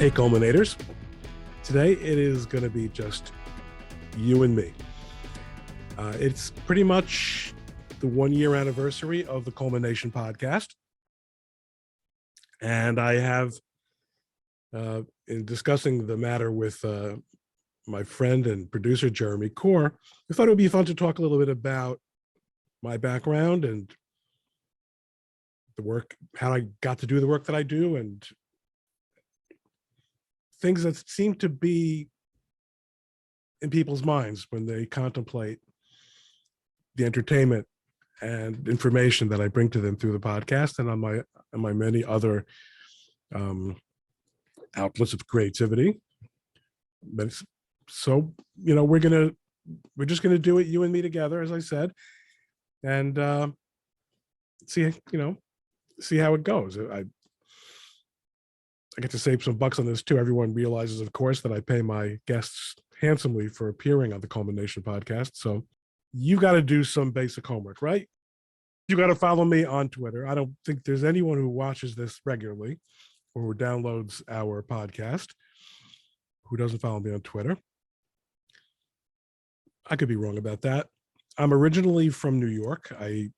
Hey, Culminators. Today it is going to be just you and me. It's pretty much the 1 year anniversary of the ColemanNation podcast. And I have, in discussing the matter with my friend and producer, Jeremy Core, I thought it would be fun to talk a little bit about my background and the work, how I got to do the work that I do, and things that seem to be in people's minds when they contemplate the entertainment and information that I bring to them through the podcast and on my many other outlets of creativity. But so, we're just gonna do it, you and me together, as I said, and see how it goes. I get to save some bucks on this too. Everyone realizes, of course, that I pay my guests handsomely for appearing on the ColemanNation podcast. So you got to do some basic homework, right? You got to follow me on Twitter. I don't think there's anyone who watches this regularly or who downloads our podcast who doesn't follow me on Twitter. I could be wrong about that. I'm originally from New York. I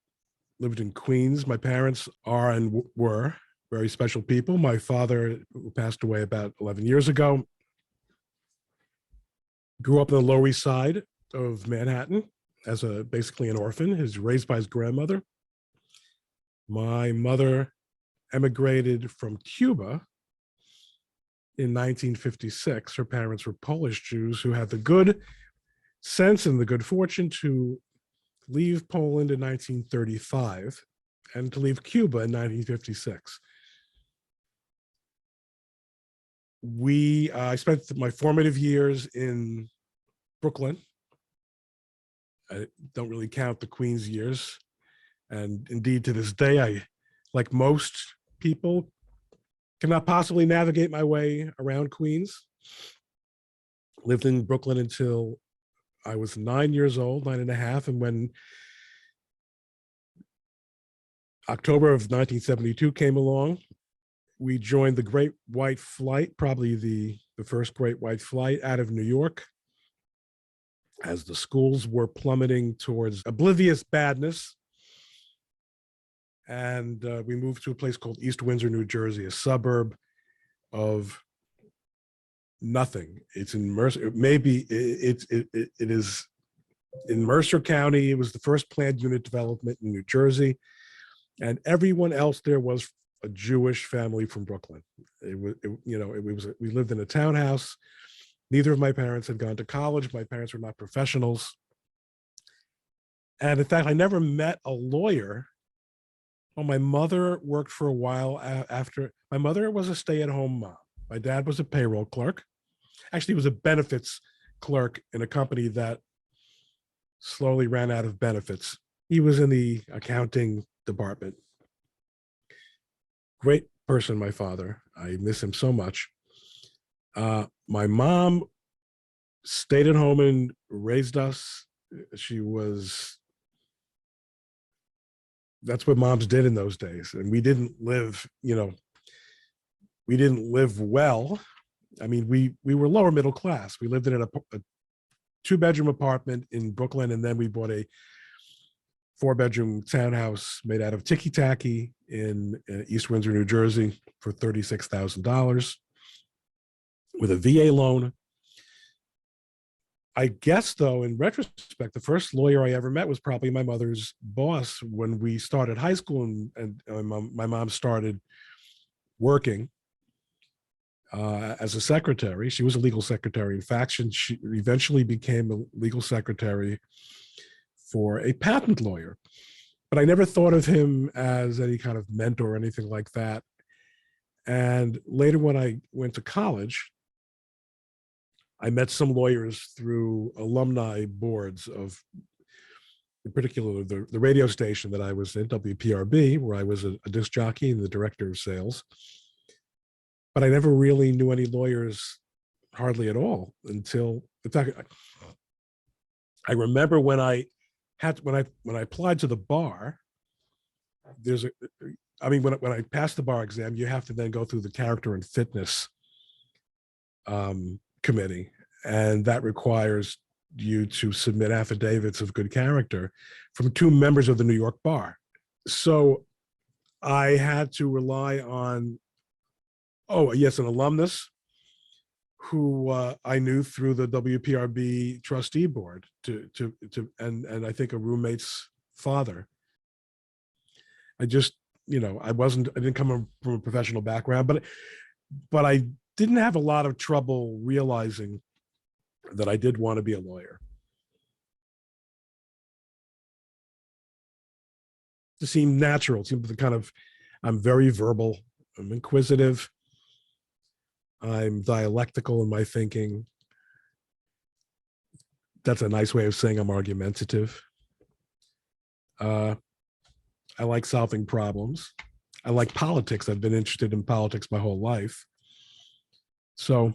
lived in Queens. My parents are and were very special people. My father, who passed away about 11 years ago, grew up on the Lower East Side of Manhattan as basically an orphan. He was raised by his grandmother. My mother emigrated from Cuba in 1956. Her parents were Polish Jews who had the good sense and the good fortune to leave Poland in 1935 and to leave Cuba in 1956. I spent my formative years in Brooklyn. I don't really count the Queens years. And indeed, to this day, I, like most people, cannot possibly navigate my way around Queens. Lived in Brooklyn until I was 9 years old, 9.5. And when October of 1972 came along, we joined the Great White Flight, probably the first Great White Flight out of New York, as the schools were plummeting towards oblivious badness. And we moved to a place called East Windsor, New Jersey, a suburb of nothing. It's in Mercer. Maybe it is in Mercer County. It was the first planned unit development in New Jersey, and everyone else there was a Jewish family from Brooklyn. We lived in a townhouse. Neither of my parents had gone to college. My parents were not professionals. And in fact, I never met a lawyer. Well, my mother worked for a while after. My mother was a stay-at-home mom. My dad was a payroll clerk. Actually, he was a benefits clerk in a company that slowly ran out of benefits. He was in the accounting department. Great person, my father. I miss him so much. My mom stayed at home and raised us. That's what moms did in those days. And we didn't live well. I mean, we were lower middle class. We lived in a 2-bedroom apartment in Brooklyn, and then we bought a 4-bedroom townhouse made out of ticky-tacky in East Windsor, New Jersey for $36,000 with a VA loan. I guess, though, in retrospect, the first lawyer I ever met was probably my mother's boss when we started high school, and my mom started working as a secretary. She was a legal secretary. In fact, she eventually became a legal secretary for a patent lawyer. But I never thought of him as any kind of mentor or anything like that. And later, when I went to college, I met some lawyers through alumni boards of, in particular, the radio station that I was in, WPRB, where I was a disc jockey and the director of sales. But I never really knew any lawyers hardly at all until, in fact, I remember when I applied to the bar, when I passed the bar exam, you have to then go through the character and fitness committee, and that requires you to submit affidavits of good character from two members of the New York bar. So I had to rely on, oh yes, an alumnus who I knew through the WPRB trustee board and I think a roommate's father. I just, I didn't come from a professional background, but I didn't have a lot of trouble realizing that I did want to be a lawyer. It seemed natural. It seemed I'm very verbal. I'm inquisitive. I'm dialectical in my thinking. That's a nice way of saying I'm argumentative. I like solving problems. I like politics. I've been interested in politics my whole life. So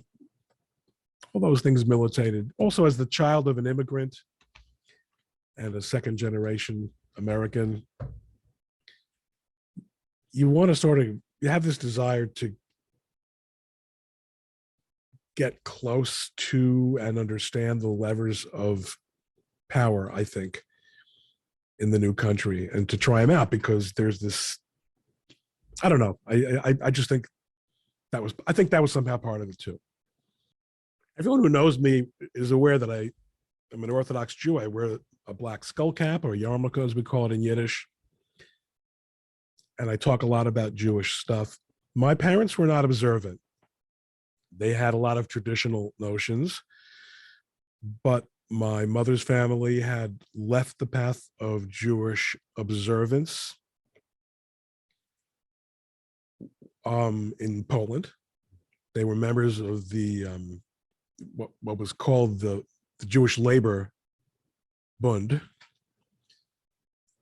all those things militated. Also, as the child of an immigrant and a second generation American, you want to you have this desire to get close to and understand the levers of power, I think, in the new country, and to try them out, because there's this, I don't know. I just think I think that was somehow part of it too. Everyone who knows me is aware that I am an Orthodox Jew. I wear a black skull cap, or yarmulke as we call it in Yiddish. And I talk a lot about Jewish stuff. My parents were not observant. They had a lot of traditional notions, but my mother's family had left the path of Jewish observance in Poland. They were members of the what was called the Jewish Labor Bund,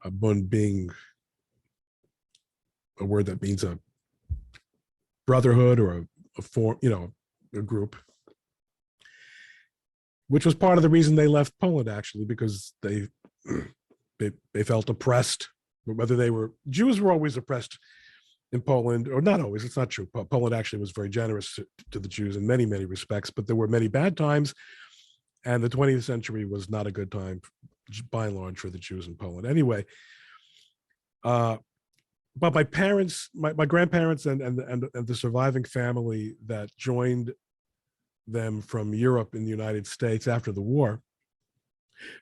a Bund being a word that means a brotherhood or a form, a group, which was part of the reason they left Poland, actually, because they felt oppressed. Whether Jews were always oppressed in Poland, or not always. It's not true. Poland actually was very generous to the Jews in many, many respects, but there were many bad times, and the 20th century was not a good time, by and large, for the Jews in Poland. Anyway, but my parents, my grandparents, and the surviving family that joined them from Europe in the United States after the war,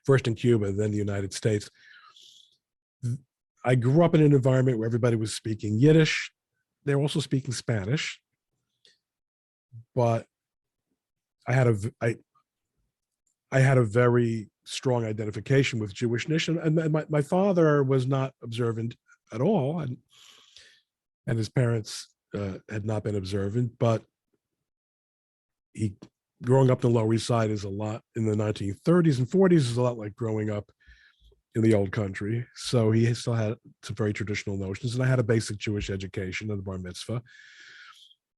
first in Cuba, then the United States. I grew up in an environment where everybody was speaking Yiddish. They were also speaking Spanish, but I had a very strong identification with Jewishness, and my father was not observant at all, and his parents had not been observant, but growing up in the Lower East Side is a lot in the 1930s and 40s is a lot like growing up in the old country. So he still had some very traditional notions, and I had a basic Jewish education and the bar mitzvah.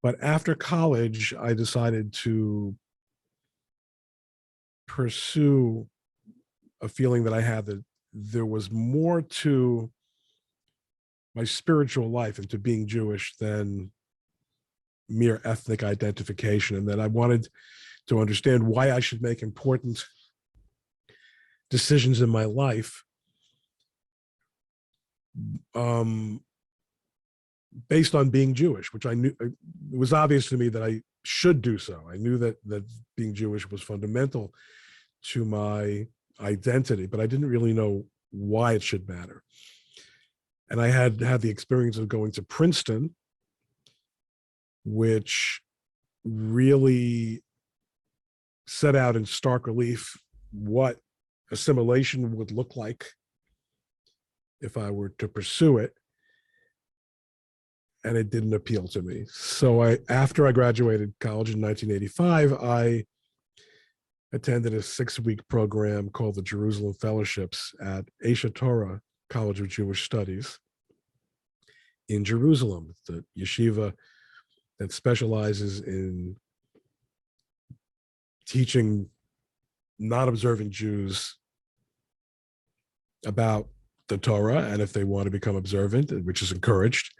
But after college, I decided to pursue a feeling that I had that there was more to my spiritual life and to being Jewish than mere ethnic identification, and that I wanted to understand why I should make important decisions in my life based on being Jewish, which I knew it was obvious to me that I should do so. I knew that being Jewish was fundamental to my identity, but I didn't really know why it should matter. And I had the experience of going to Princeton, which really set out in stark relief what assimilation would look like if I were to pursue it. And it didn't appeal to me. So after I graduated college in 1985, I attended a 6-week program called the Jerusalem Fellowships at Aish Torah College of Jewish Studies in Jerusalem, the yeshiva that specializes in teaching non-observant Jews about the Torah, and if they want to become observant, which is encouraged,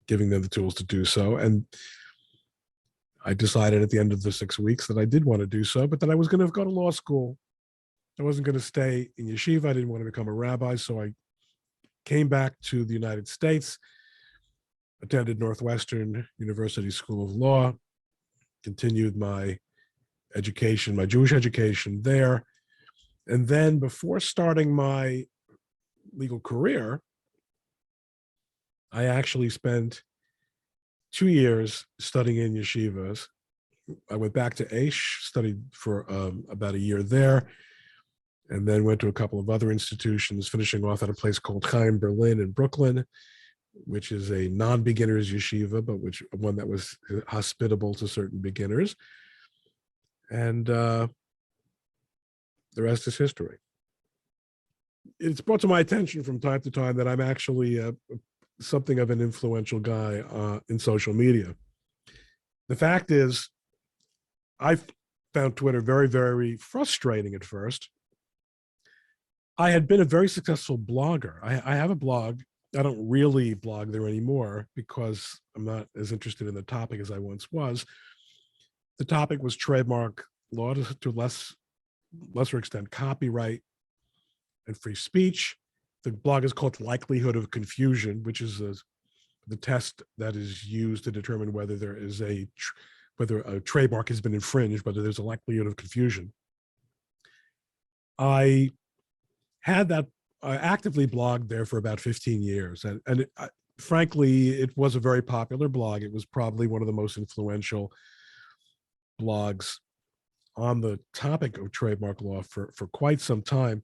giving them the tools to do so. And I decided at the end of the 6 weeks that I did want to do so, but that I was going to go to law school. I wasn't going to stay in yeshiva. I didn't want to become a rabbi. So I came back to the United States, attended Northwestern University School of Law, continued my education, my Jewish education there. And then before starting my legal career, I actually spent 2 years studying in yeshivas. I went back to Aish, studied for about a year there, and then went to a couple of other institutions, finishing off at a place called Chaim Berlin in Brooklyn, which is a non-beginners yeshiva, but one that was hospitable to certain beginners. And the rest is history. It's brought to my attention from time to time that I'm actually something of an influential guy in social media. The fact is, I found Twitter very, very frustrating at first. I had been a very successful blogger. I have a blog. I don't really blog there anymore because I'm not as interested in the topic as I once was. The topic was trademark law, to lesser extent, copyright and free speech. The blog is called Likelihood of Confusion, which is the test that is used to determine whether there is whether a trademark has been infringed, whether there's a likelihood of confusion. I had that actively blogged there for about 15 years. And frankly, it was a very popular blog. It was probably one of the most influential blogs on the topic of trademark law for quite some time.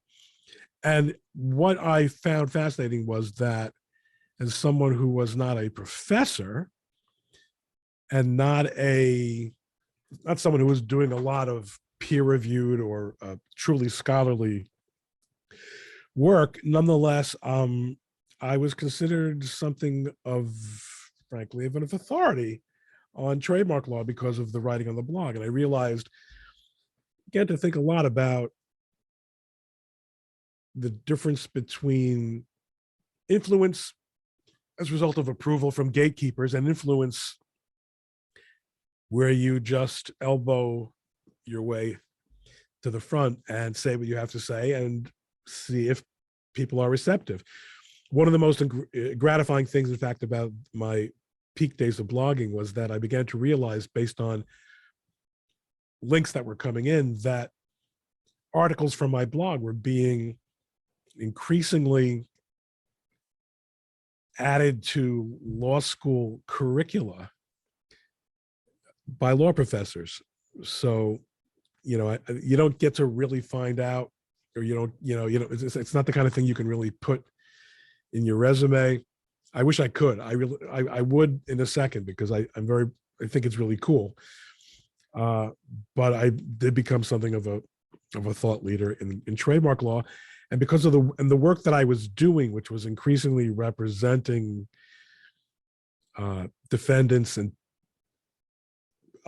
And what I found fascinating was that as someone who was not a professor and not someone who was doing a lot of peer-reviewed or truly scholarly work, nonetheless, I was considered something of, frankly, of an authority on trademark law because of the writing on the blog. And I realized, began to think a lot about the difference between influence as a result of approval from gatekeepers and influence where you just elbow your way to the front and say what you have to say and see if people are receptive. One of the most gratifying things, in fact, about my peak days of blogging was that I began to realize, based on links that were coming in, that articles from my blog were being increasingly added to law school curricula by law professors. So, you don't get to really find out, or it's not the kind of thing you can really put in your resume. I wish I could. I would in a second, because I think it's really cool. But I did become something of a thought leader in trademark law. And because of the work that I was doing, which was increasingly representing defendants, and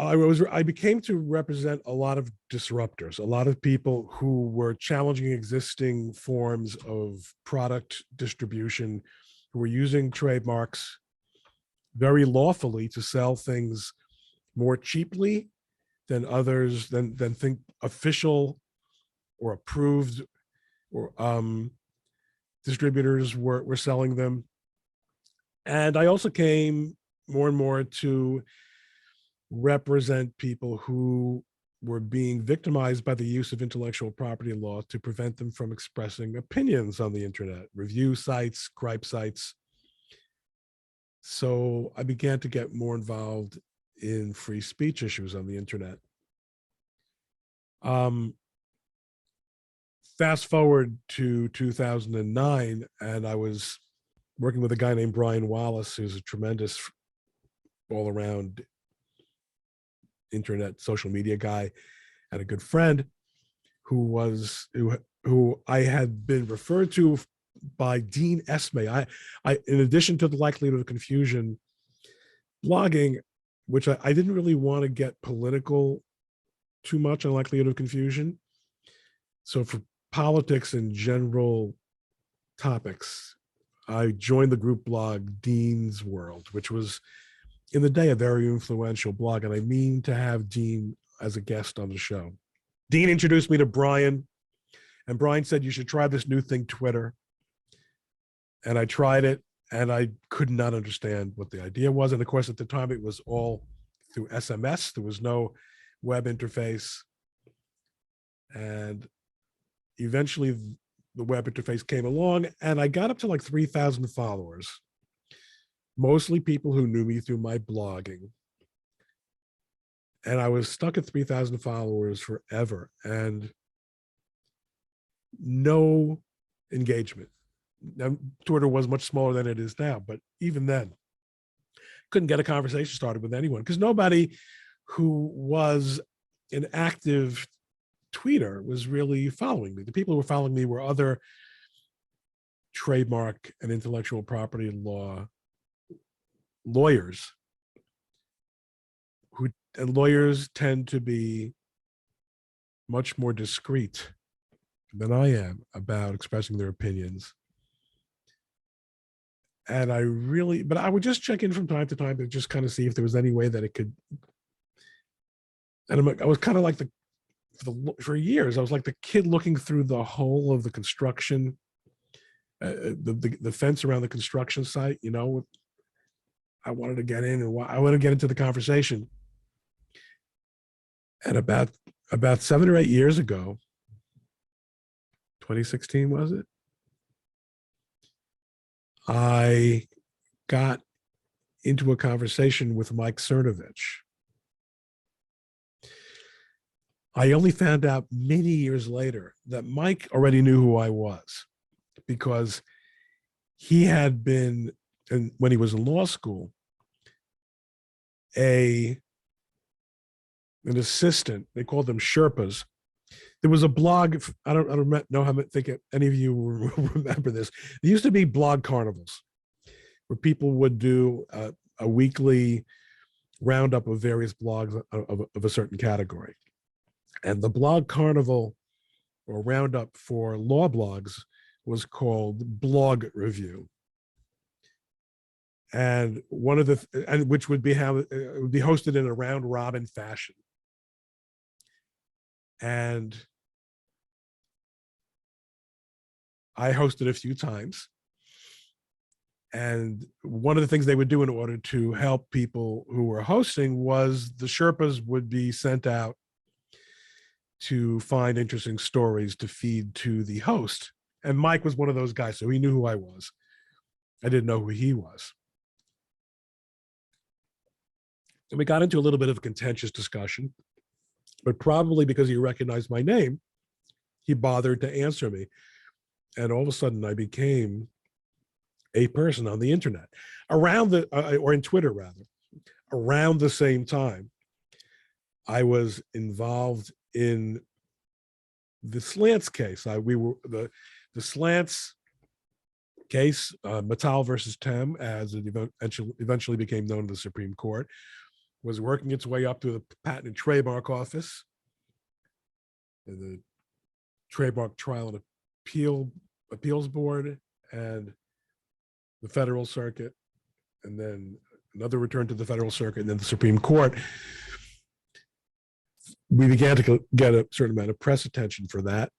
I became to represent a lot of disruptors, a lot of people who were challenging existing forms of product distribution, who were using trademarks very lawfully to sell things more cheaply than others, than think official or approved or distributors were selling them. And I also came more and more to represent people who were being victimized by the use of intellectual property law to prevent them from expressing opinions on the internet, review sites, gripe sites. So I began to get more involved in free speech issues on the internet. Fast forward to 2009, and I was working with a guy named Brian Wallace, who's a tremendous all-around internet social media guy and a good friend, who I had been referred to by Dean Esme. I in addition to the likelihood of confusion blogging, which I didn't really want to get political too much on likelihood of confusion. So for politics and general topics, I joined the group blog Dean's World, which was in the day, a very influential blog, and I mean to have Dean as a guest on the show. Dean introduced me to Brian, and Brian said, you should try this new thing, Twitter. And I tried it, and I could not understand what the idea was. And of course, at the time, it was all through SMS. There was no web interface. And eventually, the web interface came along, and I got up to like 3,000 followers, mostly people who knew me through my blogging. And I was stuck at 3,000 followers forever, and no engagement. Now, Twitter was much smaller than it is now, but even then, couldn't get a conversation started with anyone because nobody who was an active tweeter was really following me. The people who were following me were other trademark and intellectual property law lawyers, and lawyers tend to be much more discreet than I am about expressing their opinions. And but I would just check in from time to time to just kind of see if there was any way that it could. And I was kind of like for years, I was like the kid looking through the hole of the construction, the fence around the construction site, I wanted to get in and I want to get into the conversation. And about 7 or 8 years ago, 2016 was it? I got into a conversation with Mike Cernovich. I only found out many years later that Mike already knew who I was because he had been, and when he was in law school, an assistant. They called them Sherpas. There was a blog. I don't know how. Think any of you remember this. There used to be blog carnivals where people would do a weekly roundup of various blogs of a certain category. And the blog carnival or roundup for law blogs was called Blog Review. And which would be it would be hosted in a round robin fashion. And I hosted a few times. And one of the things they would do in order to help people who were hosting was the Sherpas would be sent out to find interesting stories to feed to the host. And Mike was one of those guys, so he knew who I was. I didn't know who he was. And we got into a little bit of a contentious discussion, but probably because he recognized my name, he bothered to answer me. And all of a sudden I became a person on the internet or in Twitter rather, around the same time. I was involved in the Slants case. We were the Slants case, Mattel versus Tem, as it eventually became known to the Supreme Court, was working its way up through the Patent and Trademark Office, and the Trademark Trial and Appeals Board, and the Federal Circuit, and then another return to the Federal Circuit, and then the Supreme Court. We began to get a certain amount of press attention for that,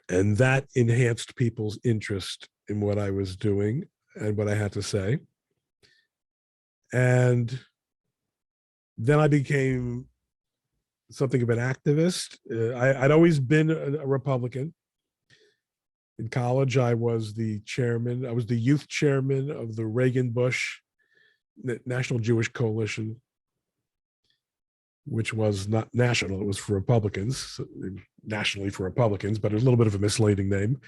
and that enhanced people's interest in what I was doing and what I had to say. And then I became something of an activist. I'd always been a Republican. In college, I was the youth chairman of the Reagan-Bush National Jewish Coalition, which was not national, it was for Republicans, nationally for Republicans, but it was a little bit of a misleading name.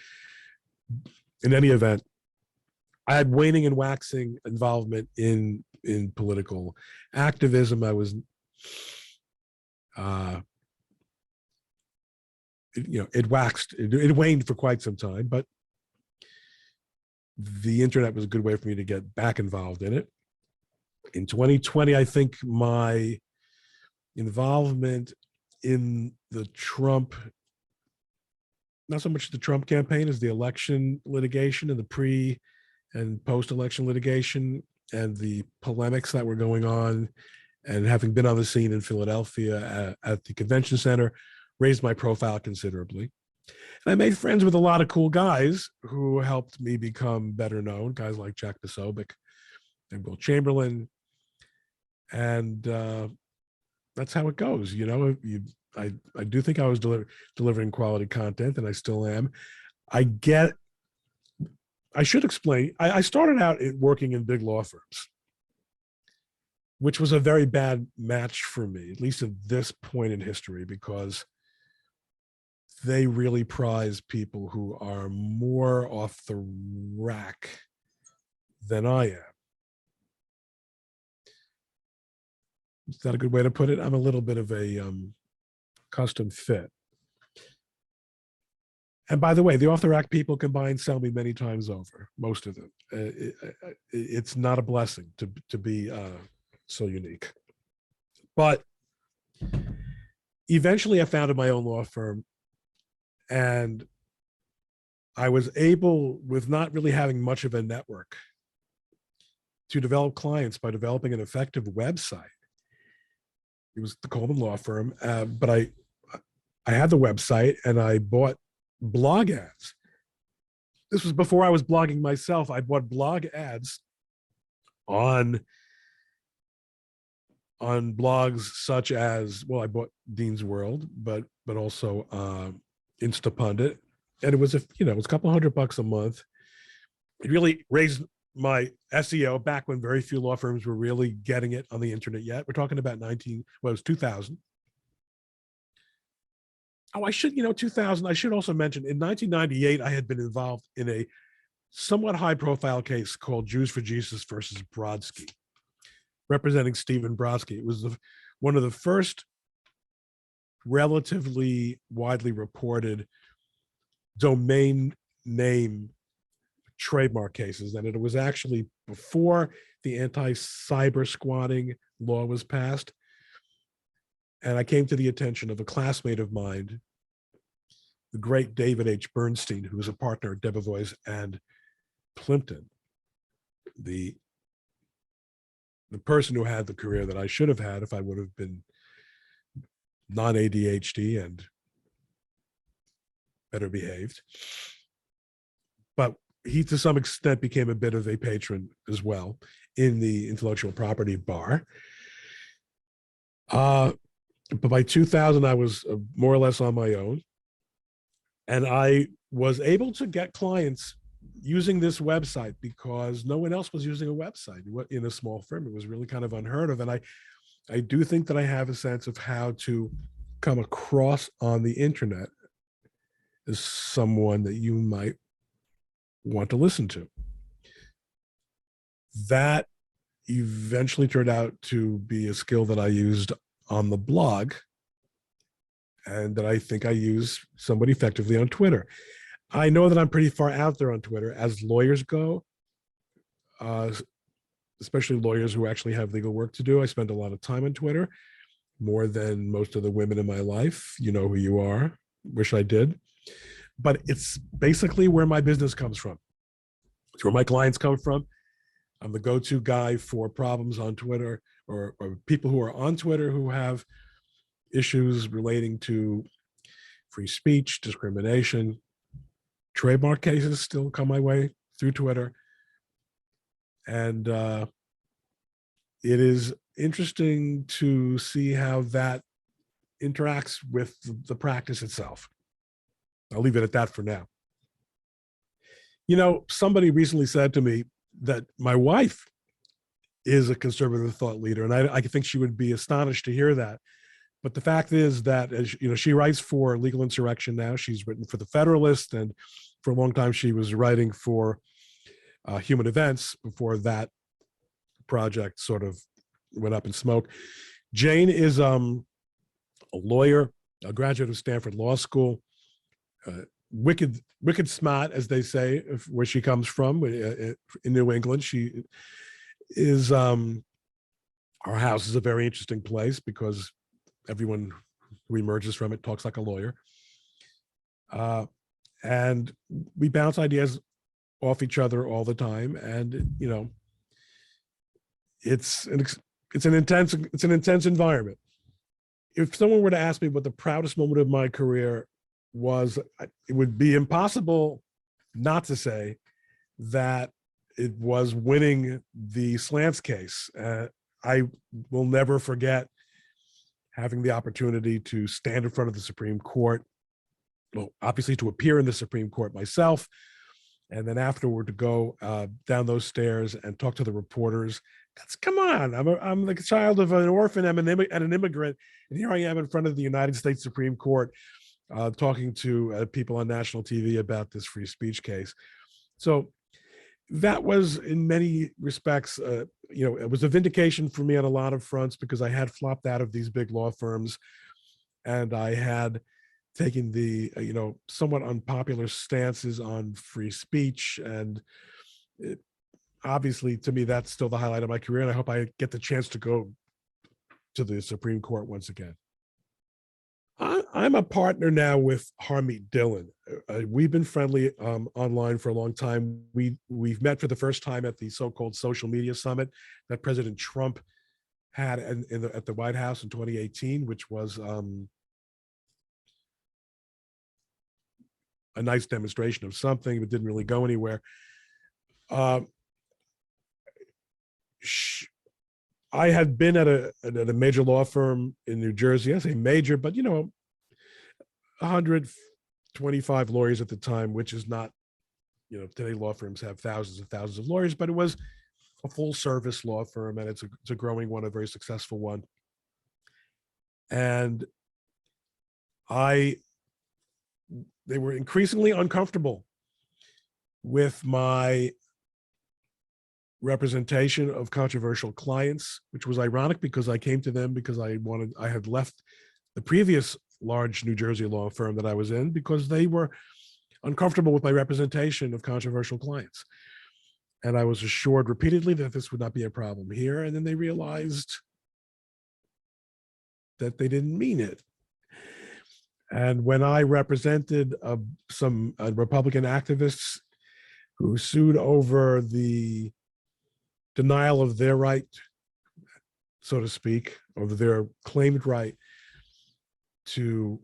In any event, I had waning and waxing involvement in political activism. I was, it waxed, it waned for quite some time, but the internet was a good way for me to get back involved in it. In 2020, I think my involvement in the Trump, not so much the Trump campaign as the election litigation and the pre and post-election litigation, and the polemics that were going on, and having been on the scene in Philadelphia at the convention center, raised my profile considerably. And I made friends with a lot of cool guys who helped me become better known, guys like Jack Posobiec and Will Chamberlain. And that's how it goes. I do think I was delivering quality content, and I still am. I should explain, I started out working in big law firms, which was a very bad match for me, at least at this point in history, because they really prize people who are more off the rack than I am. Is that a good way to put it? I'm a little bit of a custom fit. And by the way, the off the rack people can buy and sell me many times over, most of them. It's not a blessing to be so unique. But eventually I founded my own law firm, and I was able, with not really having much of a network, to develop clients by developing an effective website. It was the Coleman law firm, but I had the website, and I bought blog ads. This was before I was blogging myself. I bought blog ads on blogs such as, well, I bought Dean's World, but also Instapundit, and it was it was a couple $100 a month. It really raised my SEO back when very few law firms were really getting it on the internet yet. We're talking about it was 2000. Oh, 2000. I should also mention, in 1998, I had been involved in a somewhat high-profile case called Jews for Jesus versus Brodsky, representing Stephen Brodsky. It was one of the first relatively widely reported domain name trademark cases, and it was actually before the anti-cyber squatting law was passed. And I came to the attention of a classmate of mine, the great David H. Bernstein, who was a partner at Debevoise and Plimpton, the person who had the career that I should have had if I would have been non-ADHD and better behaved. But he, to some extent, became a bit of a patron as well in the intellectual property bar. But by 2000, I was more or less on my own. And I was able to get clients using this website because no one else was using a website in a small firm. It was really kind of unheard of. And I do think that I have a sense of how to come across on the internet as someone that you might want to listen to. That eventually turned out to be a skill that I used on the blog, and that I think I use somewhat effectively on Twitter. I know that I'm pretty far out there on Twitter as lawyers go, especially lawyers who actually have legal work to do. I spend a lot of time on Twitter, more than most of the women in my life. You know who you are. Wish I did. But it's basically where my business comes from. It's where my clients come from. I'm the go-to guy for problems on Twitter, or people who are on Twitter who have issues relating to free speech, discrimination. Trademark cases still come my way through Twitter. And it is interesting to see how that interacts with the practice itself. I'll leave it at that for now. Somebody recently said to me that my wife is a conservative thought leader, and I think she would be astonished to hear that. But the fact is that, as she writes for Legal Insurrection now. She's written for the Federalist, and for a long time she was writing for Human Events before that project sort of went up in smoke. Jane is a lawyer, a graduate of Stanford Law School, wicked smart, as they say, where she comes from in New England. She is our house is a very interesting place because everyone who emerges from it talks like a lawyer, and we bounce ideas off each other all the time. And it's an intense environment. If someone were to ask me what the proudest moment of my career was, it would be impossible not to say that it was winning the Slants case. I will never forget having the opportunity to stand in front of the Supreme Court, well, obviously to appear in the Supreme Court myself, and then afterward to go down those stairs and talk to the reporters. Come on, I'm the child of an orphan and an immigrant, and here I am in front of the United States Supreme Court talking to people on national TV about this free speech case. So that was, in many respects, it was a vindication for me on a lot of fronts, because I had flopped out of these big law firms, and I had taken the somewhat unpopular stances on free speech, and obviously, to me, that's still the highlight of my career, and I hope I get the chance to go to the Supreme Court once again. I'm a partner now with Harmeet Dillon. We've been friendly online for a long time. We've met for the first time at the so-called social media summit that President Trump had at the White House in 2018, which was a nice demonstration of something, but didn't really go anywhere. I had been at a major law firm in New Jersey. I say major, but 125 lawyers at the time, which is not, today law firms have thousands and thousands of lawyers, but it was a full service law firm, and it's a growing one, a very successful one. And they were increasingly uncomfortable with my representation of controversial clients, which was ironic because I came to them because I had left the previous large New Jersey law firm that I was in because they were uncomfortable with my representation of controversial clients. And I was assured repeatedly that this would not be a problem here. And then they realized that they didn't mean it. And when I represented some Republican activists who sued over the denial of their right, so to speak, or their claimed right to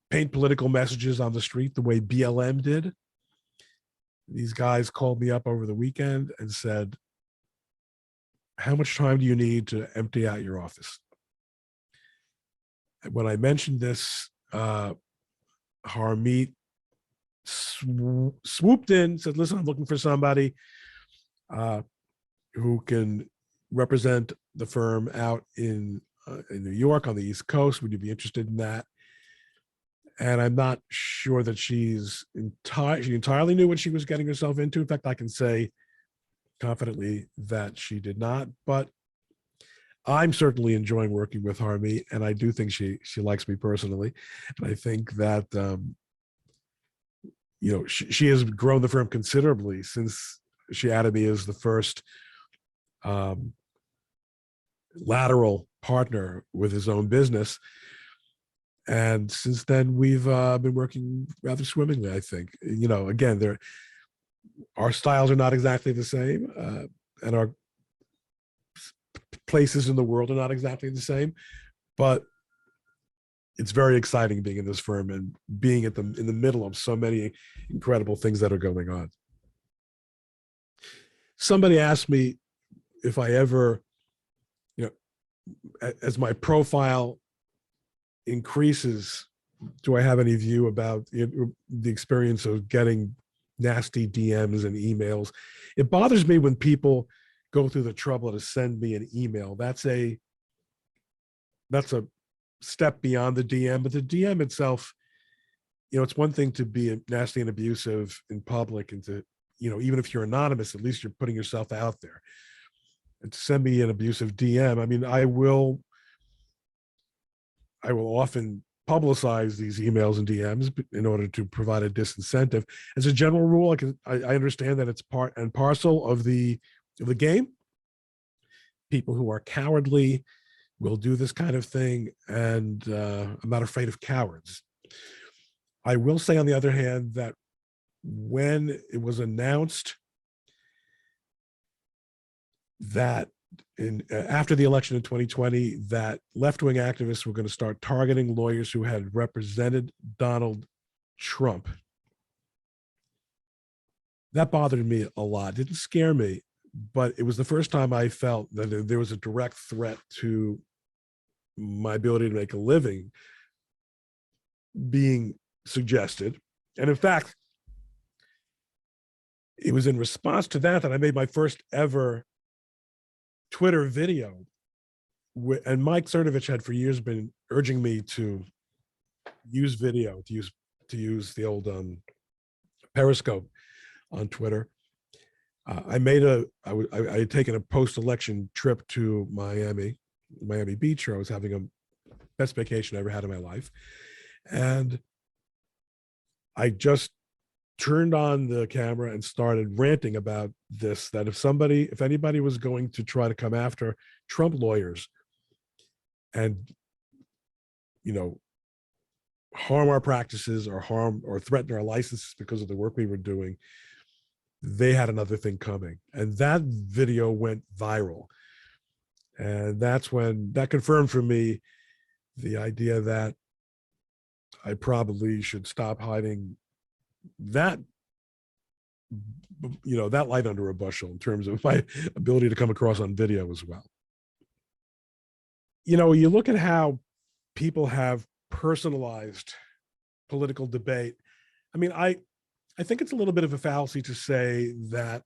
paint political messages on the street the way BLM did, these guys called me up over the weekend and said, how much time do you need to empty out your office? And when I mentioned this, Harmeet swooped in, said, listen, I'm looking for somebody who can represent the firm out in New York on the East Coast. Would you be interested in that? And I'm not sure that she entirely knew what she was getting herself into. In fact, I can say confidently that she did not, but I'm certainly enjoying working with Harmeet, and I do think she likes me personally. And I think that, she has grown the firm considerably since she added me as the first lateral partner with his own business. And since then, we've been working rather swimmingly, I think. Again, our styles are not exactly the same, and our places in the world are not exactly the same, but it's very exciting being in this firm and being in the middle of so many incredible things that are going on. Somebody asked me if I ever, as my profile increases, do I have any view about the experience of getting nasty DMs and emails? It bothers me when people go through the trouble to send me an email. That's a step beyond the DM, but the DM itself, it's one thing to be nasty and abusive in public, and to, even if you're anonymous, at least you're putting yourself out there. And to send me an abusive DM, I mean, I will often publicize these emails and DMs in order to provide a disincentive. As a general rule, I understand that it's part and parcel of the game. People who are cowardly will do this kind of thing, and I'm not afraid of cowards. I will say, on the other hand, that when it was announced that after the election in 2020 that left-wing activists were going to start targeting lawyers who had represented Donald Trump. That bothered me a lot. It didn't scare me, but it was the first time I felt that there was a direct threat to my ability to make a living being suggested. And in fact, it was in response to that that I made my first ever Twitter video. And Mike Cernovich had for years been urging me to use video, to use the old Periscope on Twitter. I had taken a post-election trip to Miami Beach, where I was having a best vacation I ever had in my life. And I just turned on the camera and started ranting about this, that if anybody was going to try to come after Trump lawyers and, harm our practices or threaten our licenses because of the work we were doing, they had another thing coming. And that video went viral. And that confirmed for me the idea that I probably should stop hiding that light under a bushel in terms of my ability to come across on video as well. You look at how people have personalized political debate. I mean, I think it's a little bit of a fallacy to say that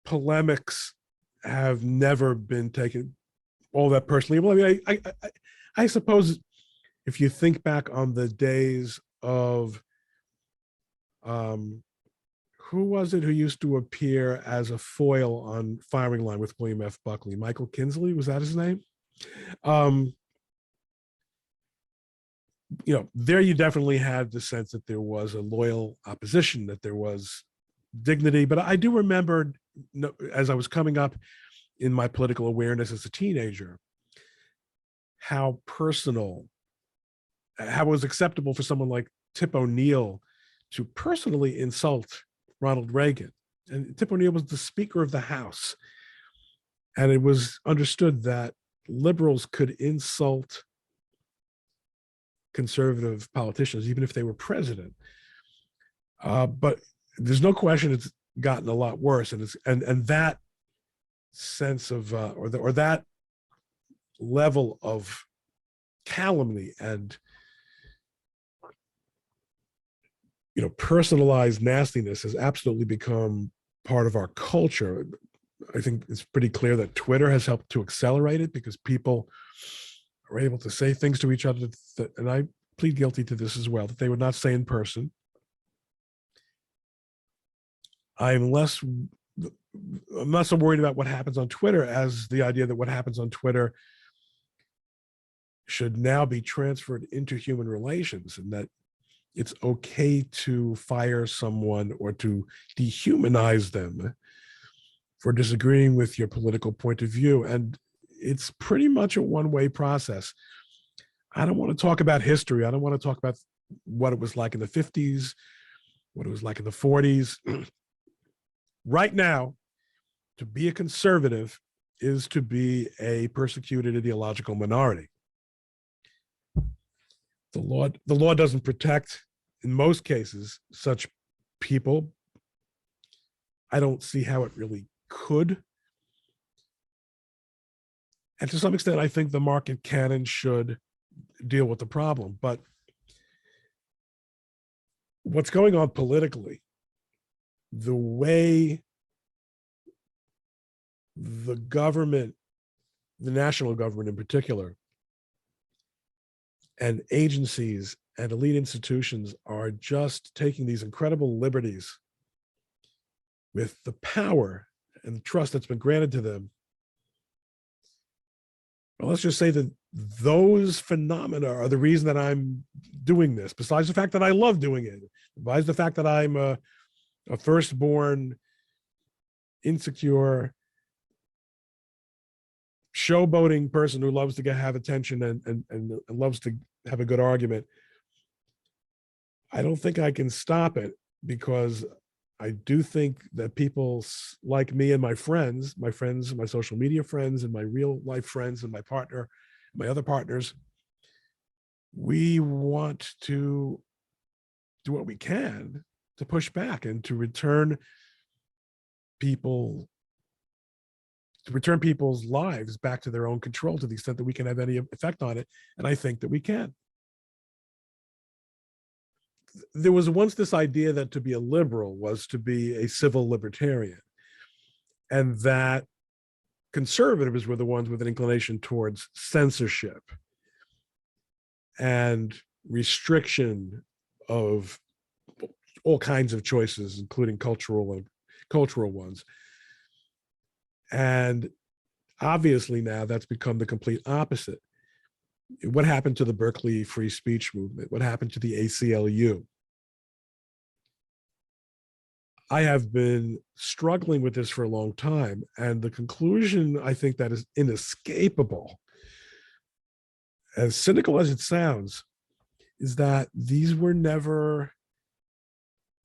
polemics have never been taken all that personally. Well, I mean, I suppose if you think back on the days of, who was it who used to appear as a foil on Firing Line with William F. Buckley? Michael Kinsley, was that his name? There you definitely had the sense that there was a loyal opposition, that there was dignity. But I do remember, as I was coming up in my political awareness as a teenager, how it was acceptable for someone like Tip O'Neill to personally insult Ronald Reagan. And Tip O'Neill was the Speaker of the House. And it was understood that liberals could insult conservative politicians, even if they were president. But there's no question it's gotten a lot worse. And that sense of, or that level of calumny and personalized nastiness has absolutely become part of our culture. I think it's pretty clear that Twitter has helped to accelerate it, because people are able to say things to each other and I plead guilty to this as well, that they would not say in person. I'm not so worried about what happens on Twitter as the idea that what happens on Twitter should now be transferred into human relations, and that it's okay to fire someone or to dehumanize them for disagreeing with your political point of view. And it's pretty much a one-way process. I don't want to talk about history. I don't want to talk about what it was like in the 50s, what it was like in the 40s. Right now, to be a conservative is to be a persecuted ideological minority. The law doesn't protect, in most cases, such people. I don't see how it really could. And to some extent, I think the market can and should deal with the problem. But what's going on politically, the way the government, the national government in particular, and agencies and elite institutions are just taking these incredible liberties with the power and the trust that's been granted to them. Well, let's just say that those phenomena are the reason that I'm doing this, besides the fact that I love doing it, besides the fact that I'm a firstborn, insecure, showboating person who loves to have attention and loves to have a good argument. I don't think I can stop it, because I do think that people like me and my friends, my social media friends, and my real life friends, and my partner, my other partners, we want to do what we can to push back and people to return people's lives back to their own control to the extent that we can have any effect on it. And I think that we can. There was once this idea that to be a liberal was to be a civil libertarian, and that conservatives were the ones with an inclination towards censorship and restriction of all kinds of choices, including cultural ones. And obviously now that's become the complete opposite. What happened to the Berkeley free speech movement? What happened to the ACLU? I have been struggling with this for a long time. And the conclusion, I think, that is inescapable, as cynical as it sounds, is that these were never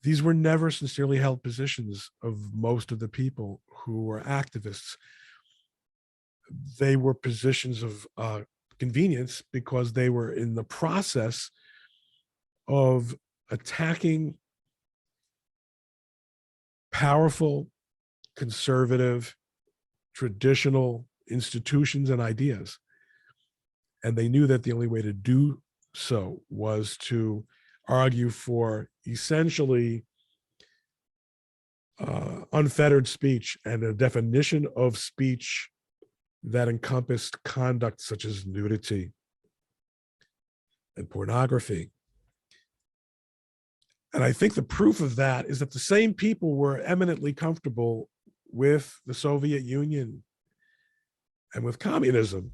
sincerely held positions of most of the people who were activists. They were positions of convenience because they were in the process of attacking powerful, conservative, traditional institutions and ideas. And they knew that the only way to do so was to argue for essentially unfettered speech and a definition of speech that encompassed conduct such as nudity and pornography. And I think the proof of that is that the same people were eminently comfortable with the Soviet Union and with communism.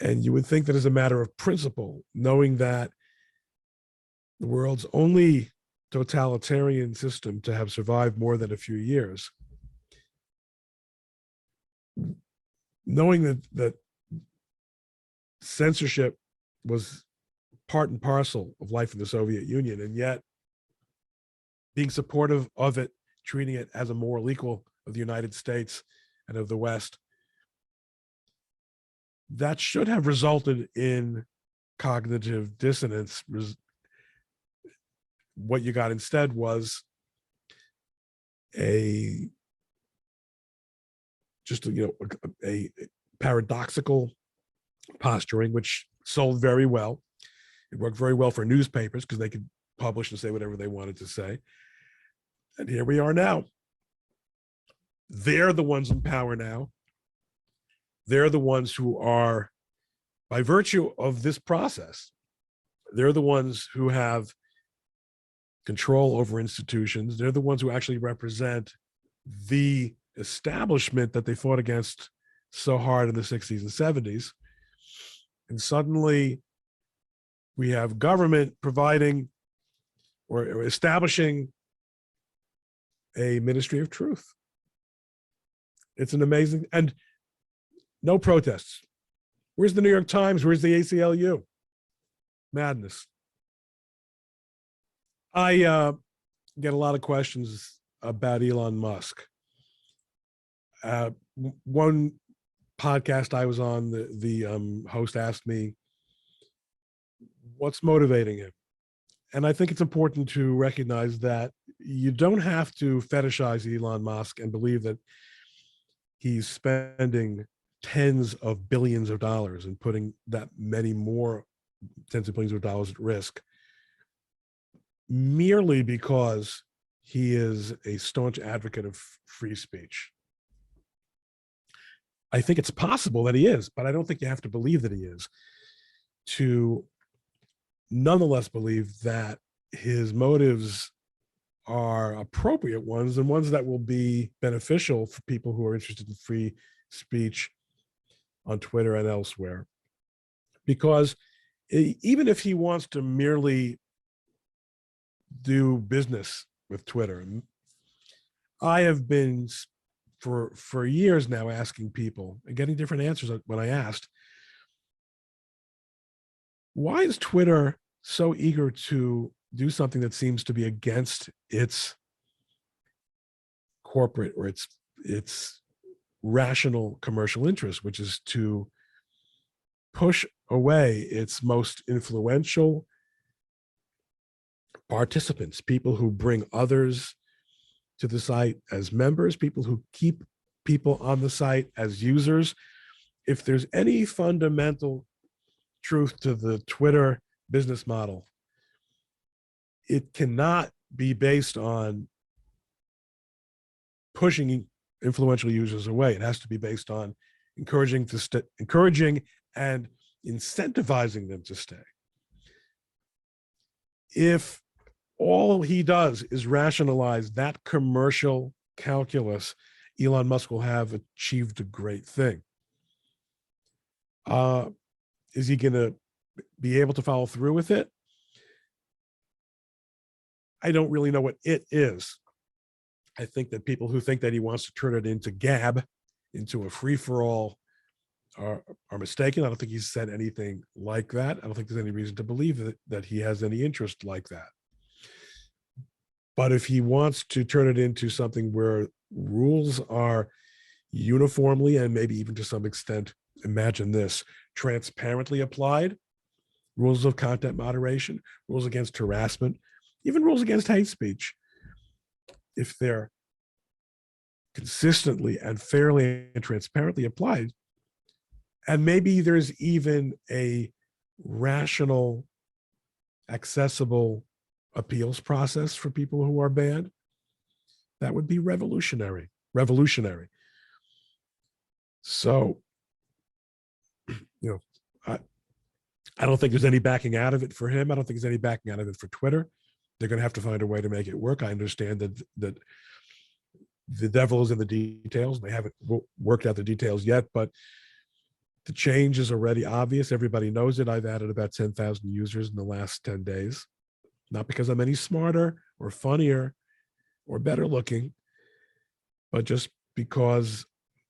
And you would think that as a matter of principle, knowing that the world's only totalitarian system to have survived more than a few years, knowing that censorship was part and parcel of life in the Soviet Union, and yet being supportive of it, treating it as a moral equal of the United States and of the West, that should have resulted in cognitive dissonance. What you got instead was a paradoxical posturing, which sold very well. It worked very well for newspapers because they could publish and say whatever they wanted to say. And here we are now. They're the ones in power now. They're the ones who are, by virtue of this process, they're the ones who have control over institutions. They're the ones who actually represent the establishment that they fought against so hard in the 60s and 70s. And suddenly we have government providing or establishing a ministry of truth. It's an amazing, and no protests. Where's the New York Times? Where's the ACLU? Madness. I get a lot of questions about Elon Musk. One podcast I was on, the host asked me, what's motivating him? And I think it's important to recognize that you don't have to fetishize Elon Musk and believe that he's spending tens of billions of dollars and putting that many more tens of billions of dollars at risk merely because he is a staunch advocate of free speech. I think it's possible that he is, but I don't think you have to believe that he is to nonetheless believe that his motives are appropriate ones and ones that will be beneficial for people who are interested in free speech on Twitter and elsewhere. Because even if he wants to merely do business with Twitter, I have been for years now asking people and getting different answers when I asked, why is Twitter so eager to do something that seems to be against its corporate or its rational commercial interest, which is to push away its most influential participants, people who bring others to the site as members, people who keep people on the site as users. If there's any fundamental truth to the Twitter business model, it cannot be based on pushing influential users away. It has to be based on encouraging and incentivizing them to stay. If all he does is rationalize that commercial calculus, Elon Musk will have achieved a great thing. Is he going to be able to follow through with it? I don't really know what it is. I think that people who think that he wants to turn it into Gab, into a free-for-all, are mistaken. I don't think he's said anything like that. I don't think there's any reason to believe that he has any interest like that. But if he wants to turn it into something where rules are uniformly and maybe even to some extent, imagine this, transparently applied, rules of content moderation, rules against harassment, even rules against hate speech, if they're consistently and fairly and transparently applied, and maybe there's even a rational, accessible appeals process for people who are banned, that would be revolutionary. So, I don't think there's any backing out of it for him. I don't think there's any backing out of it for Twitter. They're going to have to find a way to make it work. I understand that the devil is in the details. They haven't worked out the details yet, but the change is already obvious. Everybody knows it. I've added about 10,000 users in the last 10 days. Not because I'm any smarter or funnier or better looking, but just because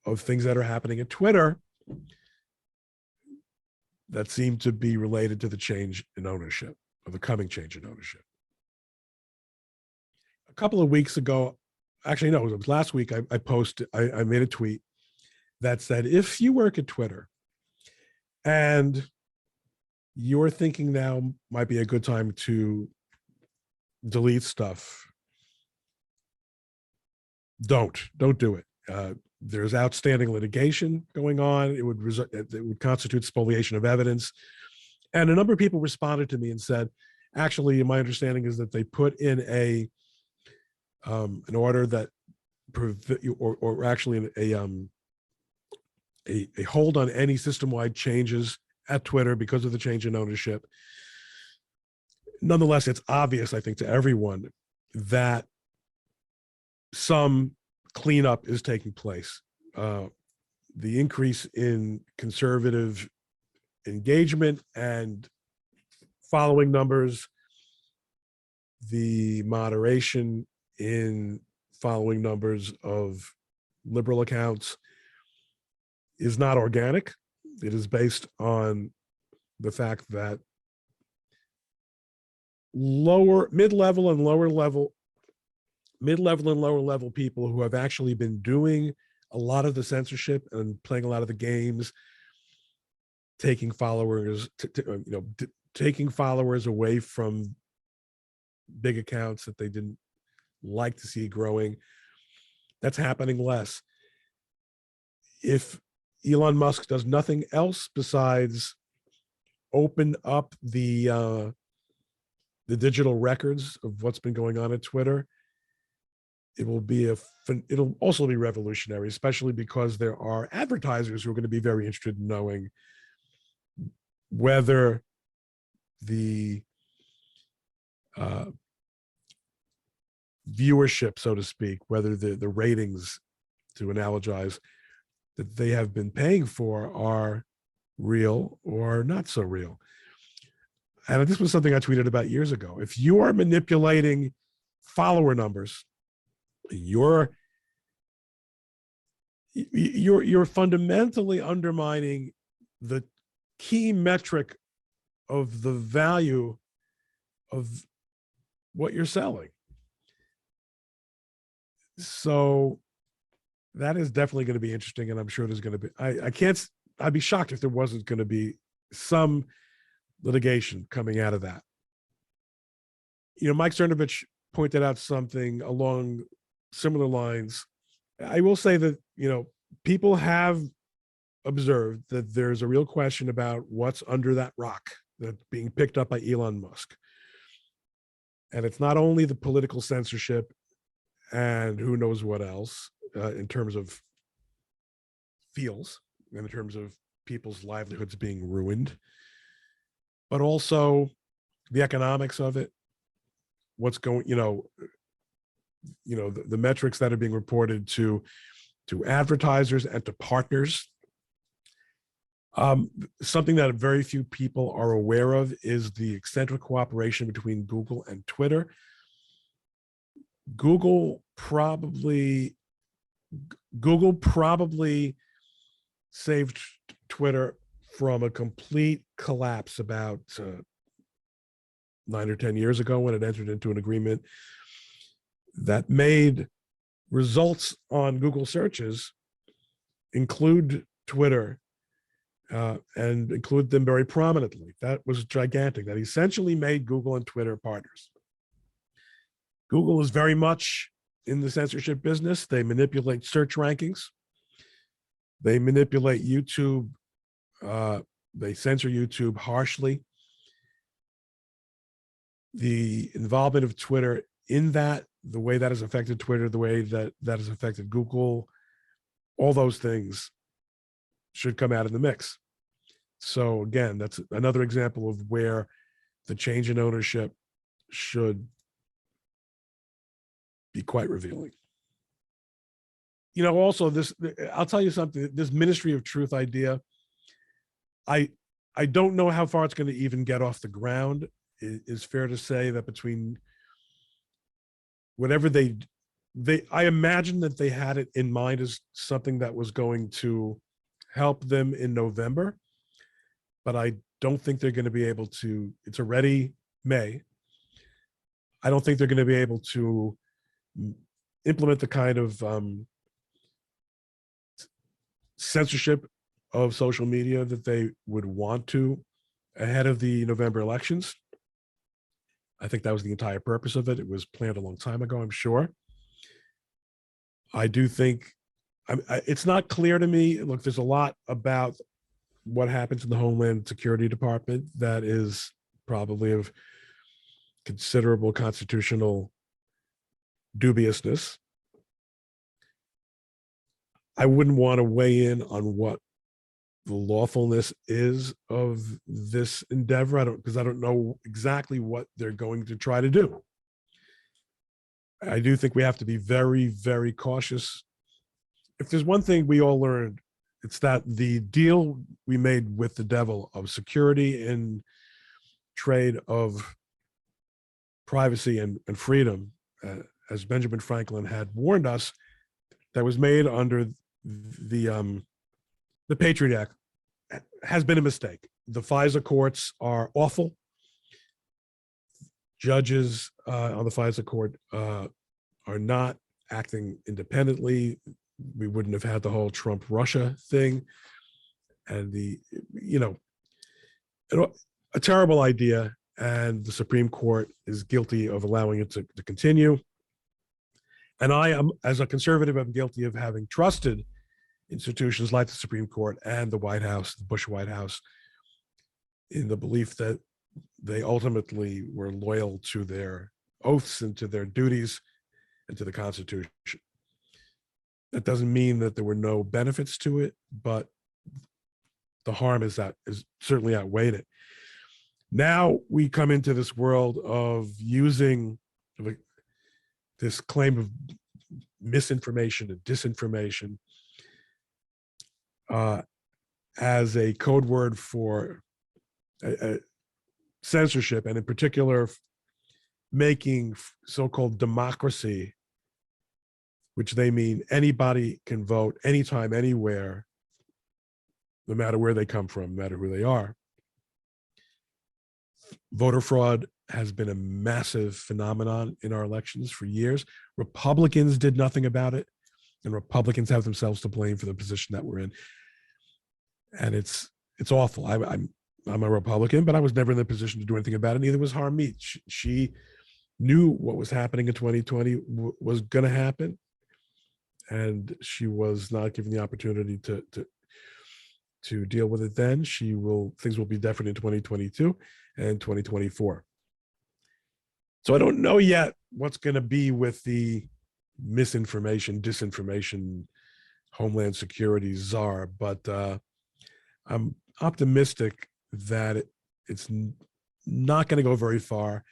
of things that are happening at Twitter that seem to be related to the change in ownership, or the coming change in ownership. A couple of weeks ago, actually, no, it was last week, I made a tweet that said, if you work at Twitter and you're thinking now might be a good time to delete stuff, don't do it. There's outstanding litigation going on. It would constitute spoliation of evidence. And a number of people responded to me and said, actually, my understanding is that they put in an order that, or actually a hold on any system-wide changes at Twitter because of the change in ownership. Nonetheless, it's obvious, I think, to everyone that some cleanup is taking place. The increase in conservative engagement and following numbers, the moderation in following numbers of liberal accounts is not organic. It is based on the fact that mid-level and lower level people who have actually been doing a lot of the censorship and playing a lot of the games, taking followers, taking followers away from big accounts that they didn't like to see growing. That's happening less. If Elon Musk does nothing else besides open up the digital records of what's been going on at Twitter, it'll also be revolutionary, especially because there are advertisers who are going to be very interested in knowing whether the viewership, so to speak, whether the ratings, to analogize, that they have been paying for are real or not so real. And this was something I tweeted about years ago. If you are manipulating follower numbers, you're fundamentally undermining the key metric of the value of what you're selling. So that is definitely going to be interesting, and I'm sure there's going to be. I can't. I'd be shocked if there wasn't going to be some litigation coming out of that. Mike Cernovich pointed out something along similar lines. I will say that people have observed that there's a real question about what's under that rock that's being picked up by Elon Musk, and it's not only the political censorship and who knows what else in terms of feels and in terms of people's livelihoods being ruined, but also the economics of it. What's going, the metrics that are being reported to advertisers and to partners. Something that very few people are aware of is the extent of cooperation between Google and Twitter. Google probably saved Twitter from a complete collapse about 9 or 10 years ago when it entered into an agreement that made results on Google searches include Twitter and include them very prominently. That was gigantic. That essentially made Google and Twitter partners. Google is very much in the censorship business. They manipulate search rankings. They manipulate YouTube. They censor YouTube harshly. The involvement of Twitter in that, the way that has affected Twitter, the way that has affected Google, all those things should come out in the mix. So again, that's another example of where the change in ownership should be quite revealing. Also I'll tell you something, this Ministry of Truth idea, I don't know how far it's going to even get off the ground. It is fair to say that between whatever I imagine that they had it in mind as something that was going to help them in November, but I don't think they're going to be able to. It's already May. I don't think they're going to be able to implement the kind of censorship of social media that they would want to ahead of the November elections. I think that was the entire purpose of it. It was planned a long time ago, I'm sure. I do think it's not clear to me. Look, there's a lot about what happens in the Homeland Security Department that is probably of considerable constitutional dubiousness. I wouldn't want to weigh in on what the lawfulness is of this endeavor. Because I don't know exactly what they're going to try to do. I do think we have to be very, very cautious. If there's one thing we all learned, it's that the deal we made with the devil of security and trade of privacy and freedom, as Benjamin Franklin had warned us, that was made under the Patriot Act, has been a mistake. The FISA courts are awful. Judges on the FISA court are not acting independently. We wouldn't have had the whole Trump-Russia thing, and a terrible idea. And the Supreme Court is guilty of allowing it to continue. And I am, as a conservative, I'm guilty of having trusted institutions like the Supreme Court and the White House, the Bush White House, in the belief that they ultimately were loyal to their oaths and to their duties and to the Constitution. That doesn't mean that there were no benefits to it, but the harm is certainly outweighed it. Now we come into this world of using this claim of misinformation and disinformation as a code word for censorship, and in particular making so-called democracy, which they mean anybody can vote anytime, anywhere, no matter where they come from, no matter who they are, Voter fraud has been a massive phenomenon in our elections for years. Republicans did nothing about it, and Republicans have themselves to blame for the position that we're in. And it's awful. I'm a Republican, but I was never in the position to do anything about it. Neither was Harmeet. She knew what was happening in 2020 was going to happen, and she was not given the opportunity to deal with it then. Things will be different in 2022 and 2024. So I don't know yet what's going to be with the misinformation, disinformation, Homeland Security czar, but I'm optimistic that it's not going to go very far,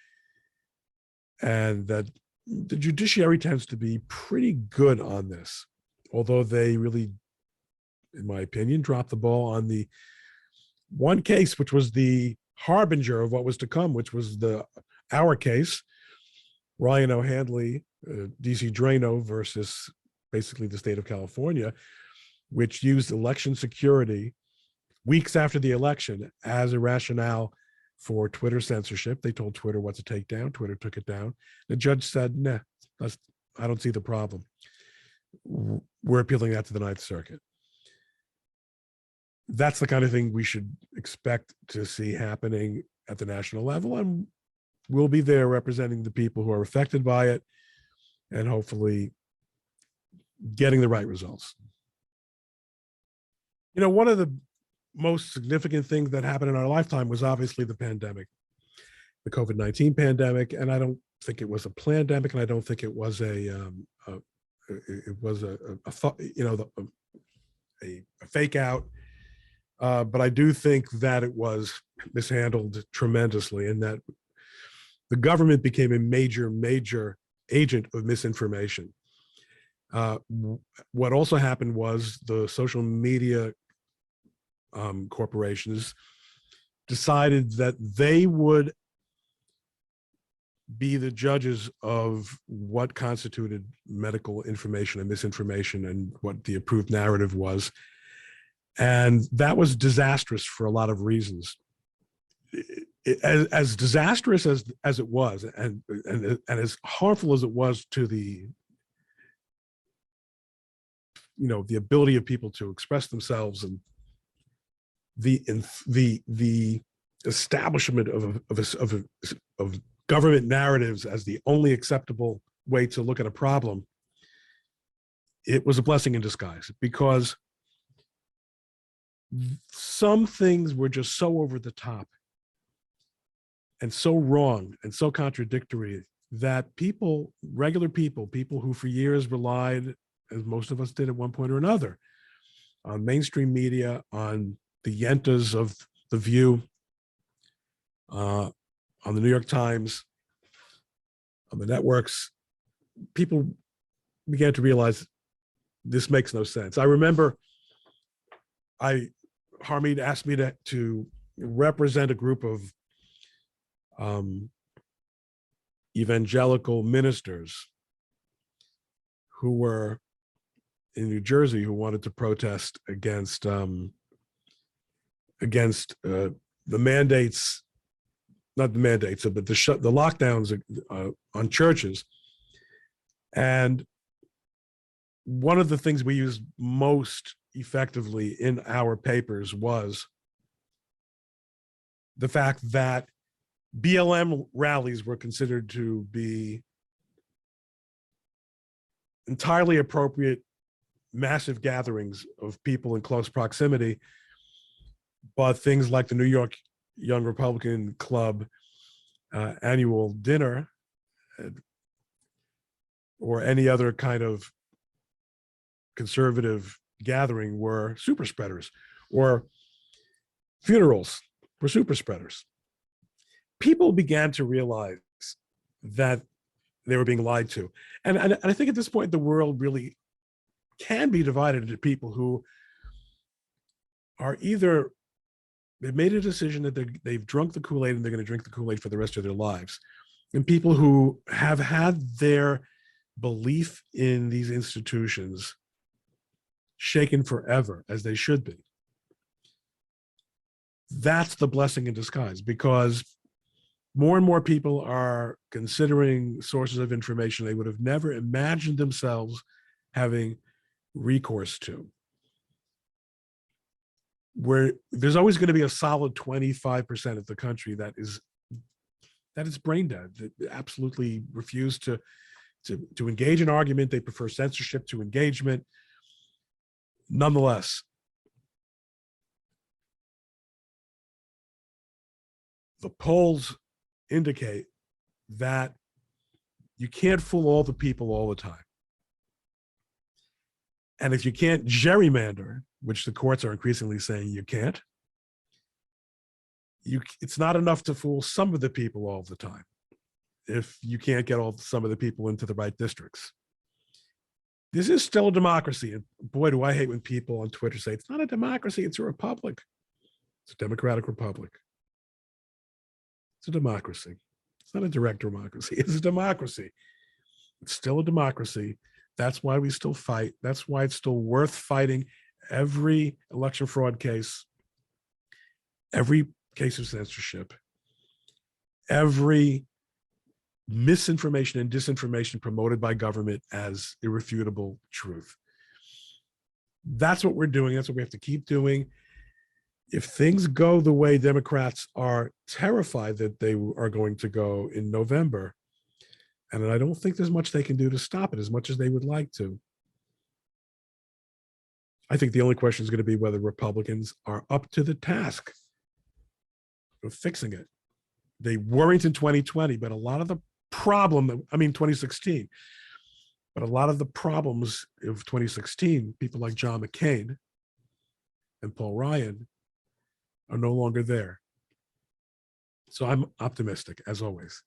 and that the judiciary tends to be pretty good on this, although they really, in my opinion, dropped the ball on the one case, which was the harbinger of what was to come, which was our case, Ryan O'Handley, DC Drano versus basically the state of California, which used election security weeks after the election as a rationale for Twitter censorship. They told Twitter what to take down. Twitter took it down. The judge said, nah, I don't see the problem. We're appealing that to the Ninth Circuit. That's the kind of thing we should expect to see happening at the national level. And we'll be there representing the people who are affected by it and hopefully getting the right results. You know, one of the most significant things that happened in our lifetime was obviously the pandemic, the COVID-19 pandemic. And I don't think it was a pandemic, and I don't think it was a fake out. But I do think that it was mishandled tremendously, and that the government became a major agent of misinformation. What also happened was the social media corporations decided that they would be the judges of what constituted medical information and misinformation and what the approved narrative was. And that was disastrous for a lot of reasons. As disastrous as it was, and as harmful as it was to the ability of people to express themselves, and the establishment of government narratives as the only acceptable way to look at a problem, it was a blessing in disguise, because some things were just so over the top and so wrong and so contradictory that regular people who for years relied, as most of us did at one point or another, on mainstream media, on the yentas of The View, on the New York Times, on the networks, people began to realize this makes no sense. I remember Harmeet asked me to represent a group of evangelical ministers who were in New Jersey, who wanted to protest against the mandates, not the mandates, but the lockdowns on churches. And one of the things we used most effectively in our papers was the fact that BLM rallies were considered to be entirely appropriate, massive gatherings of people in close proximity, but things like the New York Young Republican Club annual dinner or any other kind of conservative gathering were super spreaders, or funerals were super spreaders. People began to realize that they were being lied to. And I think at this point, the world really can be divided into people who are either, they've made a decision that they've drunk the Kool-Aid and they're going to drink the Kool-Aid for the rest of their lives, and people who have had their belief in these institutions shaken forever, as they should be. That's the blessing in disguise, because More and more people are considering sources of information they would have never imagined themselves having recourse to. Where there's always going to be a solid 25% of the country that is brain dead, that absolutely refuse to engage in argument. They prefer censorship to engagement. Nonetheless, the polls indicate that you can't fool all the people all the time. And if you can't gerrymander, which the courts are increasingly saying you can't, it's not enough to fool some of the people all the time if you can't get some of the people into the right districts. This is still a democracy. And boy, do I hate when people on Twitter say it's not a democracy, it's a republic. It's a democratic republic. It's a democracy. It's not a direct democracy. It's a democracy. It's still a democracy. That's why we still fight. That's why it's still worth fighting every election fraud case, every case of censorship, every misinformation and disinformation promoted by government as irrefutable truth. That's what we're doing. That's what we have to keep doing. If things go the way Democrats are terrified that they are going to go in November, and I don't think there's much they can do to stop it as much as they would like to. I think the only question is going to be whether Republicans are up to the task of fixing it. They weren't in 2020, but a lot of the 2016, but a lot of the problems of 2016, people like John McCain and Paul Ryan are no longer there. So I'm optimistic, as always.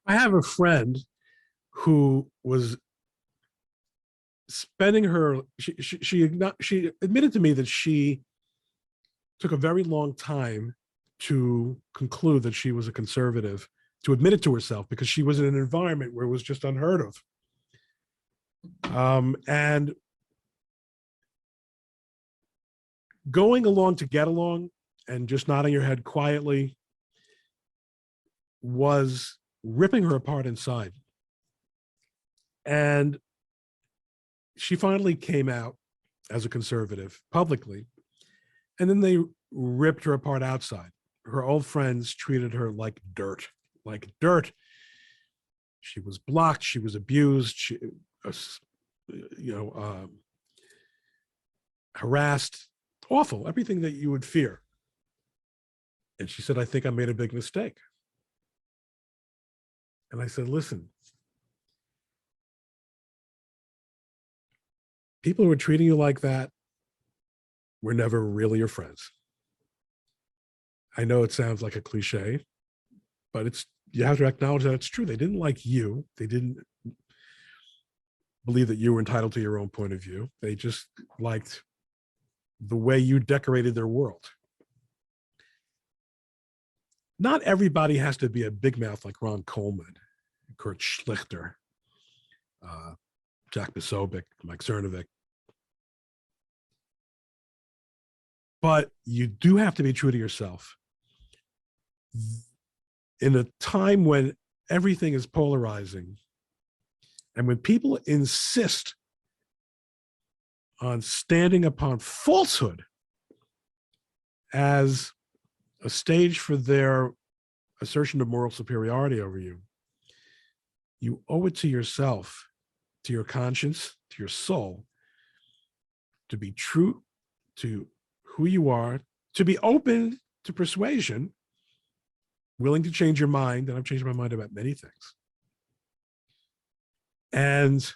I have a friend who was spending her, she admitted to me that she took a very long time to conclude that she was a conservative, to admit it to herself, because she was in an environment where it was just unheard of. And going along to get along and just nodding your head quietly was ripping her apart inside. And she finally came out as a conservative publicly, and then they ripped her apart outside. Her old friends treated her like dirt, like dirt. She was blocked. She was abused. She, harassed, awful, everything that you would fear. And she said, I think I made a big mistake. And I said, listen, people who are treating you like that were never really your friends. I know it sounds like a cliche, but you have to acknowledge that it's true. They didn't like you. They didn't believe that you were entitled to your own point of view. They just liked the way you decorated their world. Not everybody has to be a big mouth like Ron Coleman, Kurt Schlichter, Jack Posobiec, Mike Cernovich. But you do have to be true to yourself. In a time when everything is polarizing, and when people insist on standing upon falsehood as a stage for their assertion of moral superiority over you, you owe it to yourself, to your conscience, to your soul, to be true to who you are, to be open to persuasion, willing to change your mind. And I've changed my mind about many things. And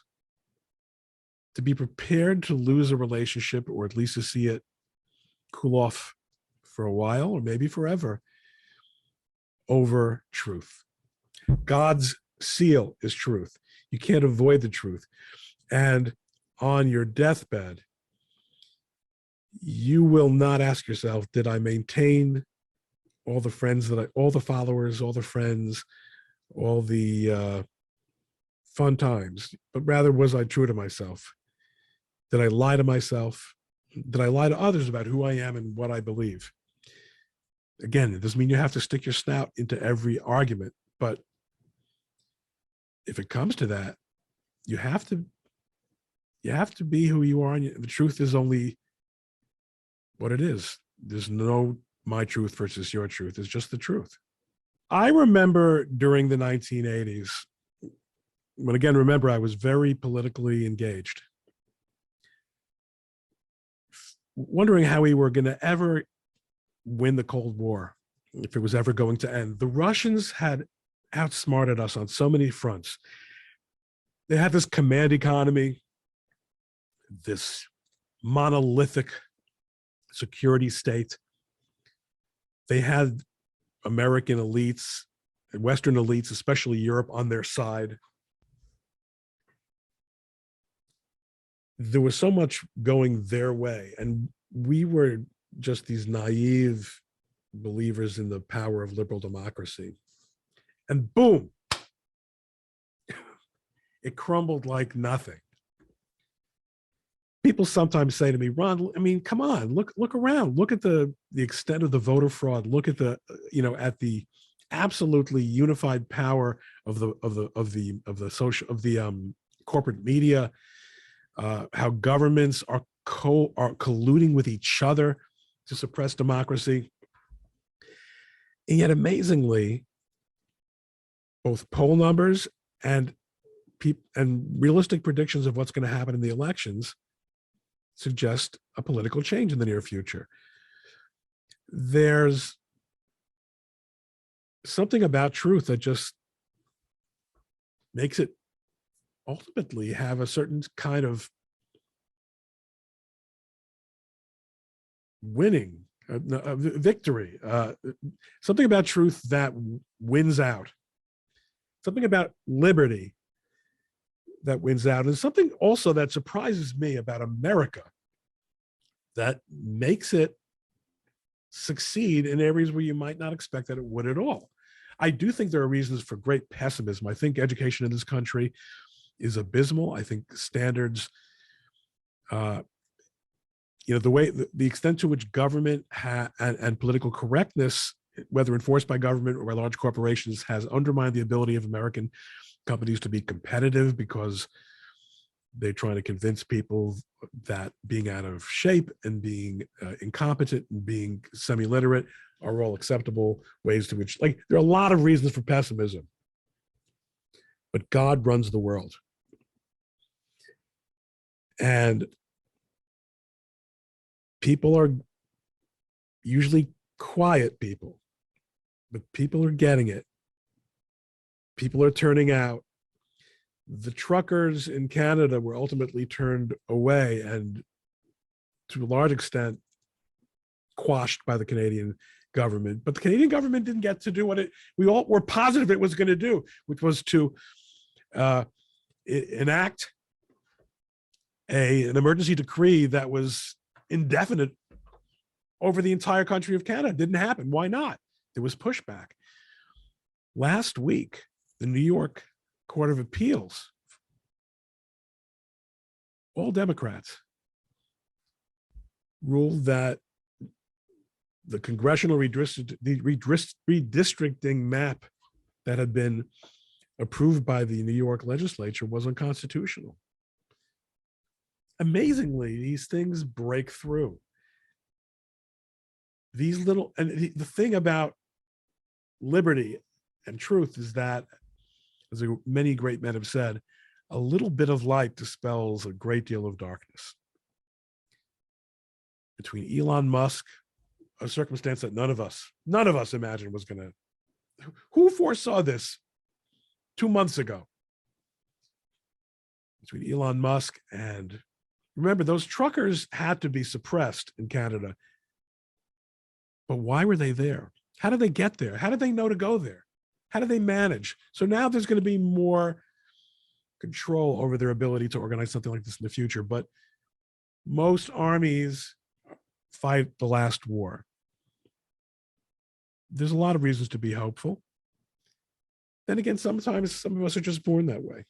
to be prepared to lose a relationship, or at least to see it cool off for a while, or maybe forever, over truth. God's seal is truth. You can't avoid the truth. And on your deathbed, you will not ask yourself, did I maintain all the friends all the followers, all the friends, all the fun times, but rather, was I true to myself? Did I lie to myself? Did I lie to others about who I am and what I believe? Again, it doesn't mean you have to stick your snout into every argument, but if it comes to that, you have to be who you are, and the truth is only what it is. There's no my truth versus your truth. It's just the truth. I remember during the 1980s, when again, remember, I was very politically engaged, wondering how we were going to ever win the Cold War, if it was ever going to end. The Russians had outsmarted us on so many fronts. They had this command economy, this monolithic security state. They had American elites, Western elites, especially Europe, on their side. There was so much going their way, and we were just these naive believers in the power of liberal democracy. And boom, it crumbled like nothing. People sometimes say to me, Ron, I mean, come on, look around, look at the extent of the voter fraud, look at the, at the absolutely unified power of the corporate media, how governments are colluding with each other to suppress democracy. And yet, amazingly, both poll numbers and realistic predictions of what's going to happen in the elections suggest a political change in the near future. There's something about truth that just makes it ultimately have a certain kind of winning, victory, something about truth that wins out, something about liberty that wins out, and something also that surprises me about America that makes it succeed in areas where you might not expect that it would at all. I do think there are reasons for great pessimism. I think education in this country is abysmal. I think standards, the way, the extent to which government and political correctness, whether enforced by government or by large corporations, has undermined the ability of American companies to be competitive, because they're trying to convince people that being out of shape and being incompetent and being semi-literate are all acceptable ways to which, like, there are a lot of reasons for pessimism, but God runs the world. And people are usually quiet people, but people are getting it. People are turning out. The truckers in Canada were ultimately turned away and, to a large extent, quashed by the Canadian government. But the Canadian government didn't get to do what we all were positive it was going to do, which was to enact an emergency decree that was indefinite over the entire country of Canada. It didn't happen. Why not? There was pushback. Last week, the New York Court of Appeals, all Democrats, ruled that the congressional redistricting map that had been approved by the New York legislature was unconstitutional. Amazingly, these things break through. These little, and the thing about liberty and truth is that, as many great men have said, a little bit of light dispels a great deal of darkness. Between Elon Musk, a circumstance that none of us imagined was going to, who foresaw this 2 months ago? Between Elon Musk and, remember, those truckers had to be suppressed in Canada. But why were they there? How did they get there? How did they know to go there? How do they manage? So now there's going to be more control over their ability to organize something like this in the future. But most armies fight the last war. There's a lot of reasons to be hopeful. Then again, sometimes some of us are just born that way.